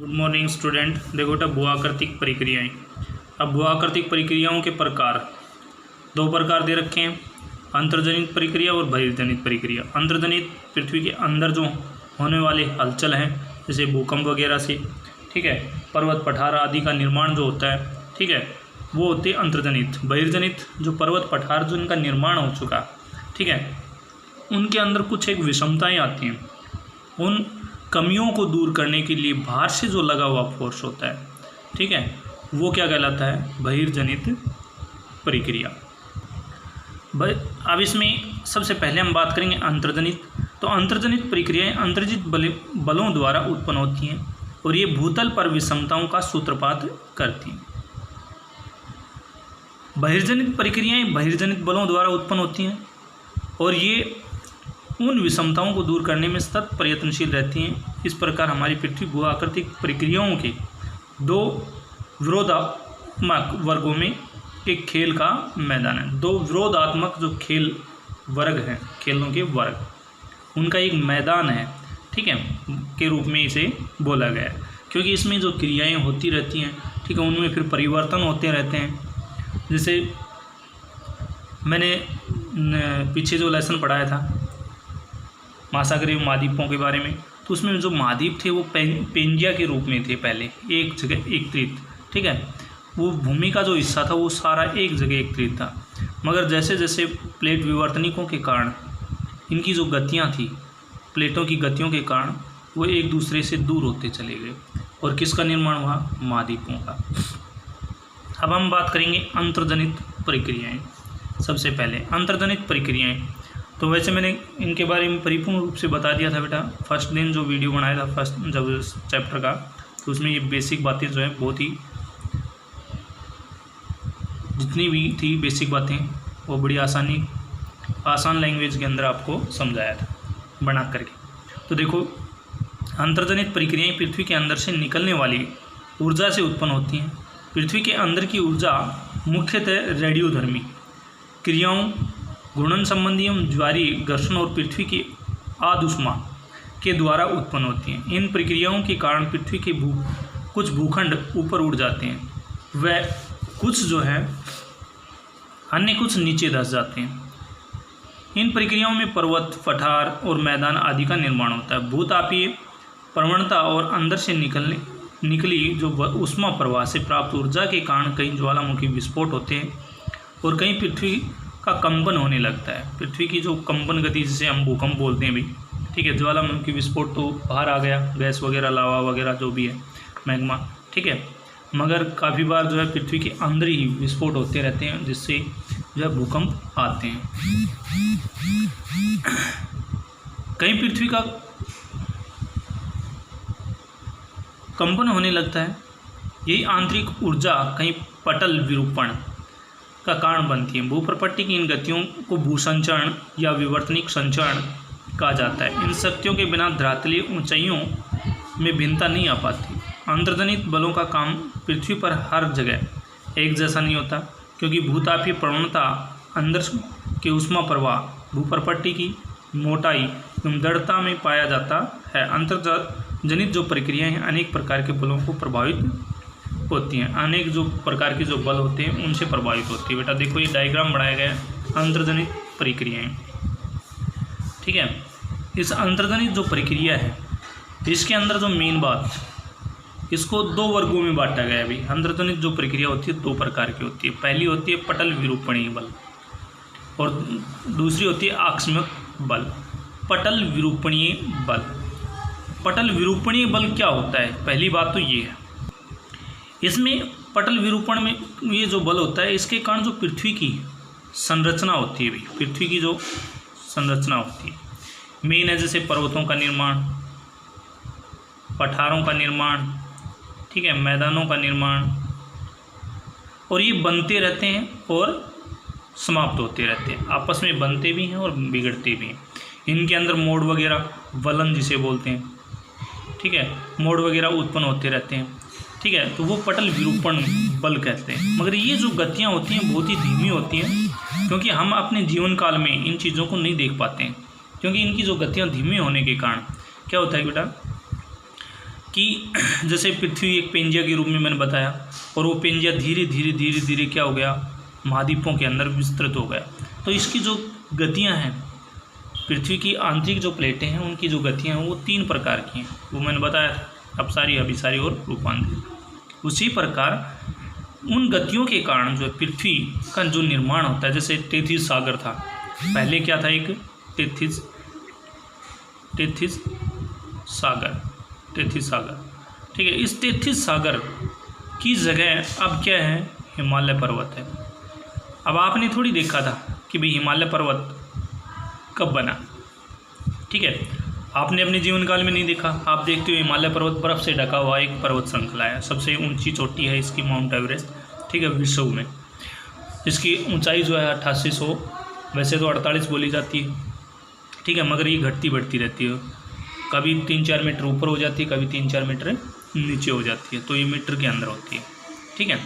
Good morning student. देखो बेटा, भू-आकृतिक प्रक्रियाएं। अब भू-आकृतिक प्रक्रियाओं के प्रकार दो प्रकार दे रखे हैं, अंतर्जनित प्रक्रिया और बहिर्जनित प्रक्रिया। अंतर्जनित पृथ्वी के अंदर जो होने वाले हलचल हैं, जैसे भूकंप वगैरह से, ठीक है, पर्वत पठार आदि का निर्माण जो होता है, ठीक है, वो होते हैं अंतर्जनित। बहिर्जनित जो पर्वत पठार जो इनका निर्माण हो चुका, ठीक है, उनके अंदर कुछ एक विषमताएं आती हैं। उन कमियों को दूर करने के लिए बाहर से जो लगा हुआ फोर्स होता है, ठीक है, वो क्या कहलाता है? बहिर्जनित प्रक्रिया। अब इसमें सबसे पहले हम बात करेंगे अंतर्जनित। तो अंतर्जनित प्रक्रियाएं अंतर्जित बलों द्वारा उत्पन्न होती हैं और ये भूतल पर विषमताओं का सूत्रपात करती हैं। बहिर्जनित प्रक्रियाएं बहिर्जनित बलों द्वारा उत्पन्न होती हैं और ये उन विषमताओं को दूर करने में सतत प्रयत्नशील रहती हैं। इस प्रकार हमारी पृथ्वी भू-आकृतिक प्रक्रियाओं के दो विरोधात्मक वर्गों में एक खेल का मैदान है। दो विरोधात्मक जो खेल वर्ग हैं, खेलों के वर्ग, उनका एक मैदान है, ठीक है, के रूप में इसे बोला गया है। क्योंकि इसमें जो क्रियाएं होती रहती हैं, ठीक है, उनमें फिर परिवर्तन होते रहते हैं। जैसे मैंने पीछे जो लेसन पढ़ाया था महासागरीय महाद्वीपों के बारे में, तो उसमें जो महाद्वीप थे वो पेंजिया के रूप में थे, पहले एक जगह एकत्रित, ठीक है, वो भूमि का जो हिस्सा था वो सारा एक जगह एकत्रित था। मगर जैसे जैसे प्लेट विवर्तनिकों के कारण इनकी जो गतियां थी, प्लेटों की गतियों के कारण वो एक दूसरे से दूर होते चले गए और किसका निर्माण हुआ? महाद्वीपों का। अब हम बात करेंगे अंतर्जनित प्रक्रियाएं। सबसे पहले अंतर्जनित प्रक्रियाएं, तो वैसे मैंने इनके बारे में परिपूर्ण रूप से बता दिया था बेटा फर्स्ट दिन जो वीडियो बनाया था, फर्स्ट जब चैप्टर का, तो उसमें ये बेसिक बातें जो है बहुत ही, जितनी भी थी बेसिक बातें वो बड़ी आसान लैंग्वेज के अंदर आपको समझाया था बना करके। तो देखो, अंतर्जनित प्रक्रियाएं पृथ्वी के अंदर से निकलने वाली ऊर्जा से उत्पन्न होती हैं। पृथ्वी के अंदर की ऊर्जा मुख्यतः रेडियोधर्मी क्रियाओं, घूर्णन संबंधी एवं ज्वारीय घर्षण और पृथ्वी की आदुष्मा के द्वारा उत्पन्न होती हैं। इन प्रक्रियाओं के कारण पृथ्वी के कुछ भूखंड ऊपर उड़ जाते हैं, वह कुछ जो है अन्य कुछ नीचे धंस जाते हैं। इन प्रक्रियाओं में पर्वत, पठार और मैदान आदि का निर्माण होता है। भूतापीय प्रवणता और अंदर से निकली जो उष्मा प्रवाह से प्राप्त ऊर्जा के कारण कई ज्वालामुखी विस्फोट होते हैं और कहीं पृथ्वी का कंपन होने लगता है। पृथ्वी की जो कंपन गति, जिसे हम भूकंप बोलते हैं भी, ठीक है, ज्वालामुखी विस्फोट तो बाहर आ गया, गैस वगैरह, लावा वगैरह जो भी है, मैग्मा, ठीक है, मगर काफ़ी बार जो है पृथ्वी के अंदर ही विस्फोट होते रहते हैं, जिससे जो है भूकंप आते हैं। कहीं पृथ्वी का कंपन होने लगता है। यही आंतरिक ऊर्जा कहीं पटल विरूपण का कारण बनती है। भूप्रपट्टी की इन गतियों को भूसंचरण या विवर्तनिक संचरण कहा जाता है। इन शक्तियों के बिना धरातलीय ऊंचाइयों में भिन्नता नहीं आ पाती। अंतर्जनित बलों का काम पृथ्वी पर हर जगह एक जैसा नहीं होता, क्योंकि भूतापीय प्रवणता, अंदर के उष्मा प्रवाह, भूप्रपट्टी की मोटाई एवं दृढ़ता में पाया जाता है। अंतर्जनित जो प्रक्रियाएं हैं अनेक प्रकार के बलों को प्रभावित होती हैं, अनेक जो प्रकार के जो बल होते हैं उनसे प्रभावित होती है। बेटा देखो, ये डायग्राम बनाया गया है अंतर्जनित प्रक्रियाएं, ठीक है। इस अंतर्जनित जो प्रक्रिया है, इसके अंदर जो मेन बात, इसको दो वर्गों में बांटा गया है भाई। अंतर्जनित जो प्रक्रिया होती है दो प्रकार की होती है। पहली होती है पटल विरूपणीय बल और दूसरी होती है आकस्मिक बल। पटल विरूपणीय बल, पटल विरूपणीय बल क्या होता है? पहली बात तो ये है, इसमें पटल विरूपण में ये जो बल होता है, इसके कारण जो पृथ्वी की संरचना होती है भाई, पृथ्वी की जो संरचना होती है मेन है, जैसे पर्वतों का निर्माण, पठारों का निर्माण, ठीक है, मैदानों का निर्माण, और ये बनते रहते हैं और समाप्त होते रहते हैं, आपस में बनते भी हैं और बिगड़ते भी हैं। इनके अंदर मोड़ वगैरह, वलन जिसे बोलते हैं, ठीक है, मोड़ वगैरह उत्पन्न होते रहते हैं, ठीक है, तो वो पटल विरूपण बल कहते हैं। मगर ये जो गतियाँ होती हैं बहुत ही धीमी होती हैं, क्योंकि हम अपने जीवन काल में इन चीज़ों को नहीं देख पाते हैं, क्योंकि इनकी जो गतियाँ धीमी होने के कारण क्या होता है बेटा, कि जैसे पृथ्वी एक पेंजिया के रूप में मैंने बताया, और वो पेंजिया धीरे धीरे धीरे धीरे क्या हो गया, महाद्वीपों के अंदर विस्तृत हो गया। तो इसकी जो गतियाँ हैं, पृथ्वी की आंतरिक जो प्लेटें हैं उनकी जो गतियाँ हैं वो 3 प्रकार की हैं, वो मैंने बताया था, अपसारी, अभिसारी और रूपांतरित। उसी प्रकार उन गतियों के कारण जो है पृथ्वी का जो निर्माण होता है, जैसे तेथिस सागर था, पहले क्या था, एक तेथिस सागर, ठीक है। इस तेथिस सागर की जगह अब क्या है, हिमालय पर्वत है। अब आपने थोड़ी देखा था कि भाई हिमालय पर्वत कब बना, ठीक है, आपने अपने जीवन काल में नहीं देखा। आप देखते हो हिमालय पर्वत बर्फ़ से ढका हुआ एक पर्वत श्रृंखला है, सबसे ऊंची चोटी है इसकी माउंट एवरेस्ट, ठीक है, विश्व में। इसकी ऊंचाई जो है 8800, वैसे तो 48 बोली जाती है, ठीक है, मगर ये घटती बढ़ती रहती है, कभी 3-4 मीटर ऊपर हो जाती है, कभी 3-4 मीटर नीचे हो जाती है, तो ये मीटर के अंदर होती है, ठीक है।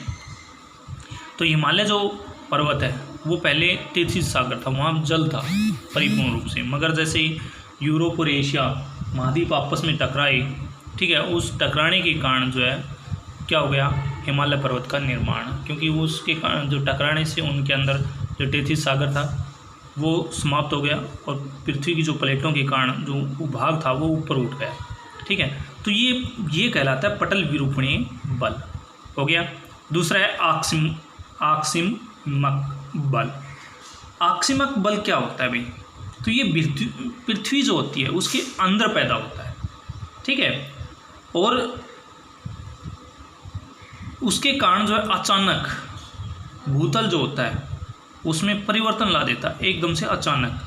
तो हिमालय जो पर्वत है वो पहले तेथिस सागर था, वहाँ जल था परिपूर्ण रूप से, मगर जैसे ही यूरोप और एशिया महाद्वीप आपस में टकराए, ठीक है, उस टकराने के कारण जो है क्या हो गया, हिमालय पर्वत का निर्माण, क्योंकि वो उसके कारण जो टकराने से उनके अंदर जो तेथिस सागर था वो समाप्त हो गया, और पृथ्वी की जो प्लेटों के कारण जो भाग था वो ऊपर उठ गया, ठीक है। तो ये कहलाता है पटल विरूपणीय बल, हो गया। दूसरा है आकस्मिक बल। आकस्मिक बल क्या होता है भाई, तो ये पृथ्वी जो होती है उसके अंदर पैदा होता है, ठीक है, और उसके कारण जो है अचानक भूतल जो होता है उसमें परिवर्तन ला देता है, एकदम से अचानक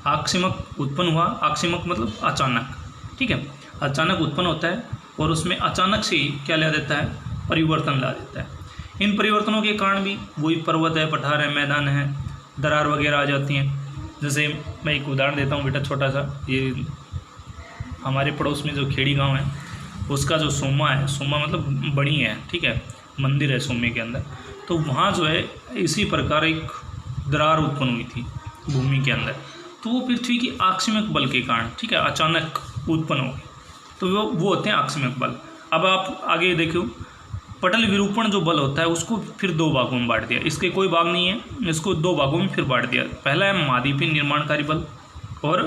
आकस्मिक उत्पन्न हुआ, आकस्मिक मतलब अचानक, ठीक है, अचानक उत्पन्न होता है और उसमें अचानक से ही क्या ला देता है, परिवर्तन ला देता है। इन परिवर्तनों के कारण भी वही पर्वत है, पठार है, मैदान है, दरार वगैरह आ जाती हैं। जैसे मैं एक उदाहरण देता हूँ बेटा, छोटा सा, ये हमारे पड़ोस में जो खेड़ी गांव है उसका जो सोमा है, सोमा मतलब बड़ी है, ठीक है, मंदिर है सोमे के अंदर, तो वहाँ जो है इसी प्रकार एक दरार उत्पन्न हुई थी भूमि के अंदर, तो वो पृथ्वी की आकस्मिक बल के कारण, ठीक है, अचानक उत्पन्न हो गई, तो वो होते हैं आकस्मिक बल। अब आप आगे देखो, पटल विरूपण जो बल होता है उसको फिर 2 भागों में बांट दिया, इसके कोई भाग नहीं है, इसको 2 भागों में फिर बांट दिया। पहला है महाद्वीपीय निर्माणकारी बल और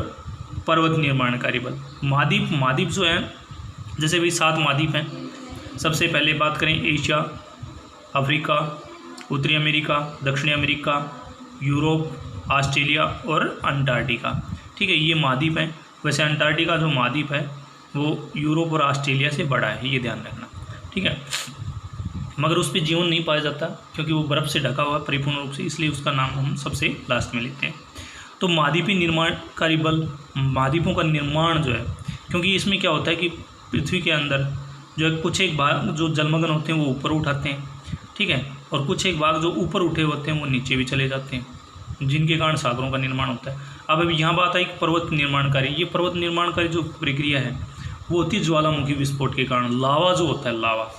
पर्वत निर्माणकारी बल। महाद्वीप जो है, जैसे भी 7 महाद्वीप हैं। सबसे पहले बात करें एशिया, अफ्रीका, उत्तरी अमेरिका, दक्षिणी अमेरिका, यूरोप, ऑस्ट्रेलिया और अंटार्कटिका, ठीक है, ये महाद्वीप हैं। वैसे अंटार्कटिका जो महाद्वीप है वो यूरोप और ऑस्ट्रेलिया से बड़ा है, ये ध्यान रखना, ठीक है, मगर उस पर जीवन नहीं पाया जाता क्योंकि वो बर्फ़ से ढका हुआ परिपूर्ण रूप से, इसलिए उसका नाम हम सबसे लास्ट में लेते हैं। तो महाद्वीपीय निर्माणकारी बल, महाद्वीपों का निर्माण जो है, क्योंकि इसमें क्या होता है कि पृथ्वी के अंदर जो है कुछ एक भाग जो जलमग्न होते हैं वो ऊपर उठाते हैं, ठीक है, और कुछ एक भाग जो ऊपर उठे होते हैं वो नीचे भी चले जाते हैं, जिनके कारण सागरों का निर्माण होता है। अब यहाँ बात आई पर्वत निर्माणकारी। ये पर्वत निर्माणकारी जो प्रक्रिया है वो होती है ज्वालामुखी विस्फोट के कारण। लावा जो होता है, लावा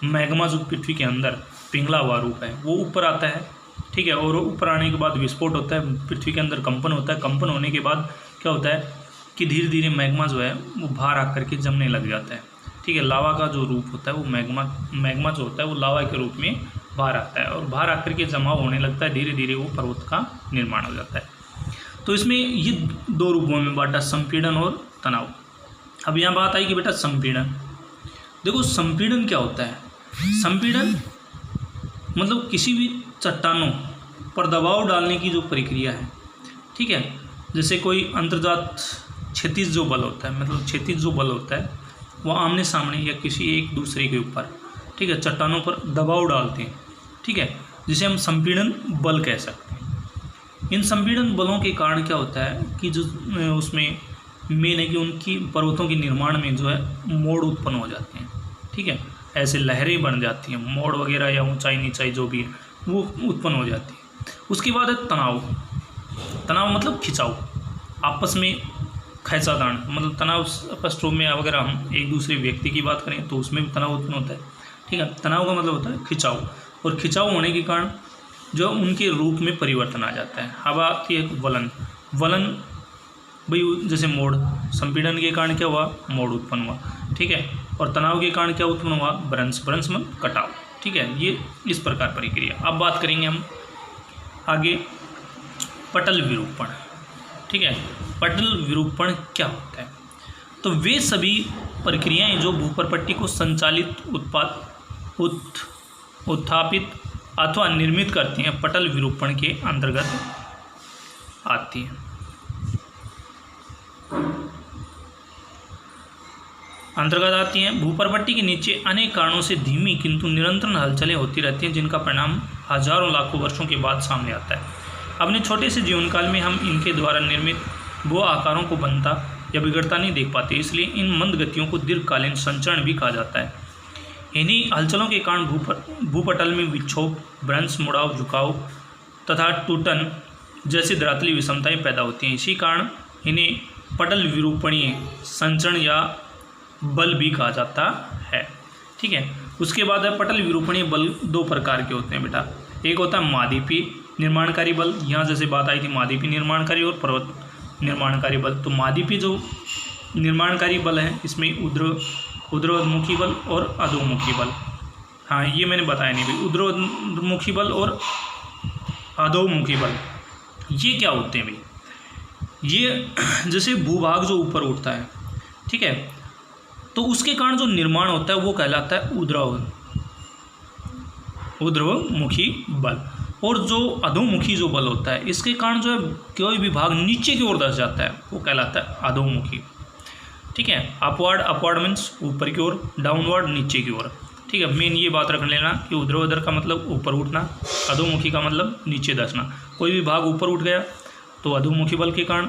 मैग्मा जो पृथ्वी के अंदर पिघला हुआ रूप है वो ऊपर आता है, ठीक है, और ऊपर आने के बाद विस्फोट होता है, पृथ्वी के अंदर कंपन होता है। कंपन होने के बाद क्या होता है कि धीरे धीरे मैग्मा जो है वो बाहर आकर के जमने लग जाता है, ठीक है। लावा का जो रूप होता है वो मैग्मा जो होता है वो लावा के रूप में बाहर आता है और बाहर आकर के जमाव होने लगता है, धीरे धीरे वो पर्वत का निर्माण हो जाता है। तो इसमें ये 2 रूपों में बांटा, संपीड़न और तनाव। अब यहाँ बात आई कि बेटा संपीड़न, देखो संपीड़न क्या होता है। संपीड़न मतलब किसी भी चट्टानों पर दबाव डालने की जो प्रक्रिया है, ठीक है, जैसे कोई अंतर्जात क्षैतिज जो बल होता है, मतलब क्षैतिज जो बल होता है वो आमने सामने या किसी एक दूसरे के ऊपर, ठीक है, चट्टानों पर दबाव डालते हैं, ठीक है, जिसे हम संपीड़न बल कह सकते हैं। इन संपीड़न बलों के कारण क्या होता है कि जो उसमें मेन है कि उनकी पर्वतों के निर्माण में जो है मोड़ उत्पन्न हो जाते हैं, ठीक है, ऐसे लहरें बन जाती हैं, मोड़ वगैरह या ऊंचाई नीचाई जो भी है वो उत्पन्न हो जाती है। उसके बाद है तनाव। तनाव मतलब खिंचाव, आपस में खैंचातान, मतलब तनाव स्ट्रोक में अगर हम एक दूसरे व्यक्ति की बात करें तो उसमें भी तनाव उत्पन्न होता है, ठीक है। तनाव का मतलब होता है खिंचाव, और खिंचाव होने के कारण जो उनके रूप में परिवर्तन आ जाता है। अब आती है वलन। वलन भाई जैसे मोड़, संपीड़न के कारण क्या हुआ, मोड़ उत्पन्न हुआ, ठीक है। और तनाव के कारण क्या उत्पन्न हुआ, भ्रंश, भ्रंश में कटाव। ठीक है, ये इस प्रकार प्रक्रिया। अब बात करेंगे हम आगे पटल विरूपण। ठीक है, पटल विरूपण क्या होता है? तो वे सभी प्रक्रियाएं जो भूपरपट्टी को संचालित, उत्थापित अथवा निर्मित करती हैं, पटल विरूपण के अंतर्गत आती हैं। भूपरपट्टी के नीचे अनेक कारणों से धीमी किंतु निरंतर हलचलें होती रहती हैं, जिनका परिणाम हजारों लाखों वर्षों के बाद सामने आता है। अपने छोटे से जीवन काल में हम इनके द्वारा निर्मित वो आकारों को बनता या बिगड़ता नहीं देख पाते, इसलिए इन मंद गतियों को दीर्घकालीन संचरण भी कहा जाता है। इन्हीं हलचलों के कारण भूपटल में विक्षोभ, भ्रंश, मुड़ाव, झुकाव तथा टूटन जैसी धरातली विषमताएं पैदा होती हैं। इसी कारण इन्हें पटल विरूपणीय संचरण या बल भी कहा जाता है। ठीक है, उसके बाद है पटल विरूपणीय बल दो प्रकार के होते हैं बेटा। एक होता है मादीपी निर्माणकारी बल, यहाँ जैसे बात आई थी मादीपी निर्माणकारी और पर्वत निर्माणकारी बल। तो मादीपी जो निर्माणकारी बल है इसमें ऊर्ध्वमुखी बल और अधोमुखी बल, हाँ ये मैंने बताया नहीं भाई, ऊर्ध्वमुखी बल और अधोमुखी बल ये क्या होते हैं भाई? ये जैसे भूभाग जो ऊपर उठता है, ठीक है, तो उसके कारण जो निर्माण होता है वो कहलाता है ऊर्ध्वमुखी बल। और जो अधोमुखी जो बल होता है इसके कारण जो है कोई भी भाग नीचे की ओर धंस जाता है वो कहलाता है अधोमुखी। ठीक है, अपवर्ड मीन्स ऊपर की ओर, डाउनवर्ड नीचे की ओर। ठीक है, मेन ये बात रख लेना कि ऊर्ध्वाधर का मतलब ऊपर उठना, अधोमुखी का मतलब नीचे धंसना। कोई भी भाग ऊपर उठ गया तो अधोमुखी बल के कारण,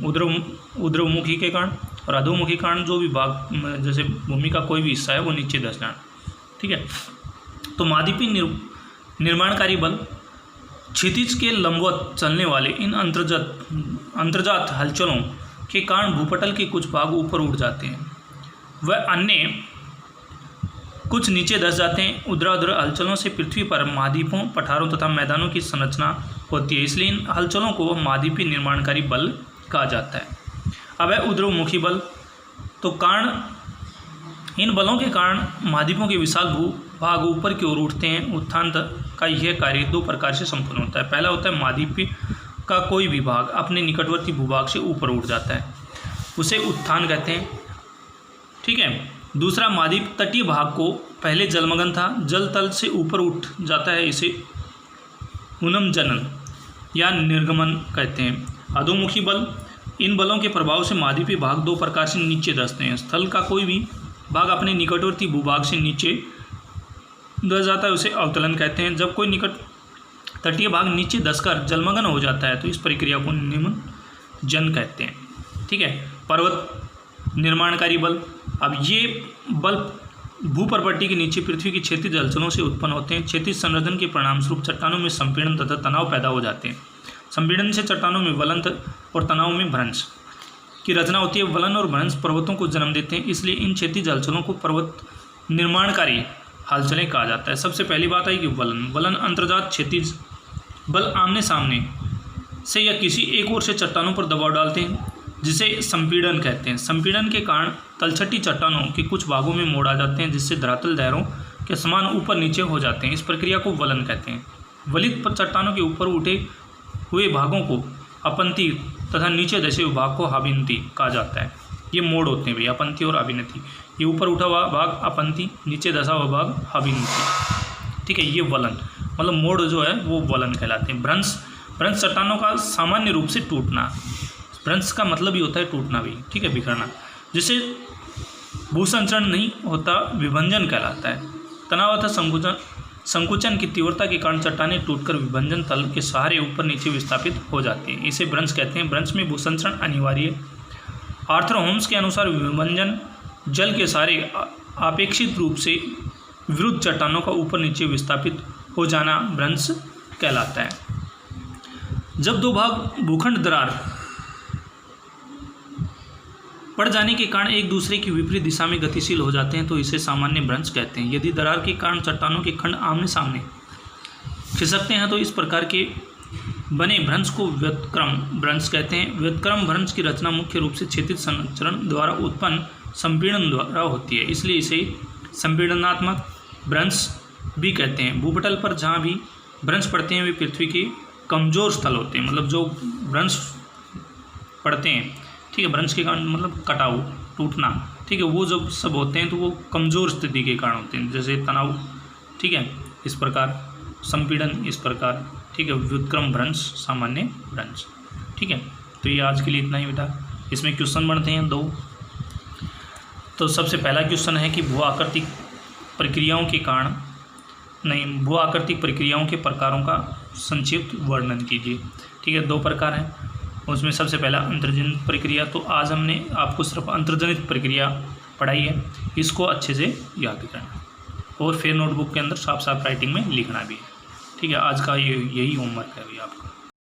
ऊर्ध्वमुखी के कारण, और अधोमुखी कारण जो भी भाग जैसे भूमि का कोई भी हिस्सा है वो नीचे धंसना। ठीक है, तो मादीपी निर्माणकारी बल क्षितिज के लंबवत चलने वाले इन अंतर्जात हलचलों के कारण भूपटल के कुछ भाग ऊपर उठ जाते हैं, वह अन्य कुछ नीचे धंस जाते हैं। ऊर्ध्वाधर हलचलों से पृथ्वी पर महाद्वीपों, पठारों तथा मैदानों की संरचना होती है, इसलिए इन हलचलों को मादीपी निर्माणकारी बल कहा जाता है। अब है ऊर्ध्वमुखी बल। तो कारण इन बलों के कारण महाद्वीपों के विशाल भूभाग ऊपर की ओर उठते हैं। उत्थान का यह कार्य दो प्रकार से संपन्न होता है। पहला होता है महाद्वीप का कोई भी भाग अपने निकटवर्ती भूभाग से ऊपर उठ जाता है, उसे उत्थान कहते हैं। ठीक है, दूसरा महाद्वीप तटीय भाग को पहले जलमग्न था, जल तल से ऊपर उठ जाता है, इसे उन्मजनन या निर्गमन कहते हैं। अधोमुखी बल, इन बलों के प्रभाव से महाद्वीपीय भाग दो प्रकार से नीचे धंसते हैं। स्थल का कोई भी भाग अपने निकटवर्ती भूभाग से नीचे धंस जाता है, उसे अवतलन कहते हैं। जब कोई निकट तटीय भाग नीचे धंसकर जलमग्न हो जाता है तो इस प्रक्रिया को निमज्जन कहते हैं। ठीक है, पर्वत निर्माणकारी बल। अब ये बल भूपरपट्टी के नीचे पृथ्वी की क्षैतिज हलचलों से उत्पन्न होते हैं। क्षैतिज संवर्धन के परिणामस्वरूप चट्टानों में संपीड़न तथा तनाव पैदा हो जाते हैं। संपीड़न से चट्टानों में वलन और तनाव में भ्रंश की रचना होती है। वलन और भ्रंश पर्वतों को जन्म देते हैं, इसलिए इन क्षैतिज हलचलों को पर्वत निर्माणकारी हलचलें कहा जाता है। सबसे पहली बात है कि वलन अंतर्जात क्षैतिज बल आमने सामने से या किसी एक ओर से चट्टानों पर दबाव डालते हैं, जिसे संपीड़न कहते हैं। संपीड़न के कारण तलछटी चट्टानों के कुछ भागों में मोड़ आ जाते हैं, जिससे धरातल दायरों के समान ऊपर नीचे हो जाते हैं। इस प्रक्रिया को वलन कहते हैं। वलित चट्टानों के ऊपर उठे हुए भागों को अपंती तथा नीचे धसे हुए भाग को अभिनति कहा जाता है। ये मोड़ होते हैं भाई, अपंती और अभिनति। ये ऊपर उठा हुआ भाग अपंती, नीचे धसा हुआ भाग अभिनति। ठीक है, ये वलन मतलब मोड़ जो है वो वलन कहलाते हैं। भ्रंश चट्टानों का सामान्य रूप से टूटना। भ्रंश का मतलब ही होता है टूटना भी, ठीक है, बिखरना। जिसे भूसंचरण नहीं होता, विभंजन कहलाता है। तनाव तथा संकुचन की तीव्रता के कारण चट्टानें टूटकर विभंजन तल के सहारे ऊपर नीचे विस्थापित हो जाती हैं, इसे भ्रंश कहते हैं। भ्रंश में भूसंचरण अनिवार्य है। आर्थर होम्स के अनुसार विभंजन जल के सहारे अपेक्षित रूप से विरुद्ध चट्टानों का ऊपर नीचे विस्थापित हो जाना भ्रंश कहलाता है। जब दो भाग भूखंड दरार पड़ जाने के कारण एक दूसरे की विपरीत दिशा में गतिशील हो जाते हैं तो इसे सामान्य भ्रंश कहते हैं। यदि दरार के कारण चट्टानों के खंड आमने सामने खिसकते हैं तो इस प्रकार के बने भ्रंश को व्युत्क्रम भ्रंश कहते हैं। व्युत्क्रम भ्रंश की रचना मुख्य रूप से क्षैतिज संचरण द्वारा उत्पन्न संपीड़न द्वारा होती है, इसलिए इसे संपीड़नात्मक भ्रंश भी कहते हैं। भूपटल पर जहाँ भी भ्रंश पड़ते हैं वे पृथ्वी के कमज़ोर स्थल होते हैं। मतलब जो भ्रंश पड़ते हैं, ठीक है, भ्रंश के कारण मतलब कटाव, टूटना, ठीक है, वो जब सब होते हैं तो वो कमज़ोर स्थिति के कारण होते हैं, जैसे तनाव, ठीक है, इस प्रकार संपीड़न, इस प्रकार, ठीक है, व्युत्क्रम भ्रंश, सामान्य भ्रंश, ठीक है। तो ये आज के लिए इतना ही बेटा। इसमें क्वेश्चन बनते हैं 2। तो सबसे पहला क्वेश्चन है कि भू आकृतिक प्रक्रियाओं के कारण भू आकृतिक प्रक्रियाओं के प्रकारों का संक्षिप्त वर्णन कीजिए। ठीक है, 2 प्रकार हैं, उसमें सबसे पहला अंतर्जनित प्रक्रिया। तो आज हमने आपको सिर्फ अंतर्जनित प्रक्रिया पढ़ाई है, इसको अच्छे से याद करना और फिर नोटबुक के अंदर साफ साफ राइटिंग में लिखना भी है। ठीक है, आज का यही होमवर्क है अभी आप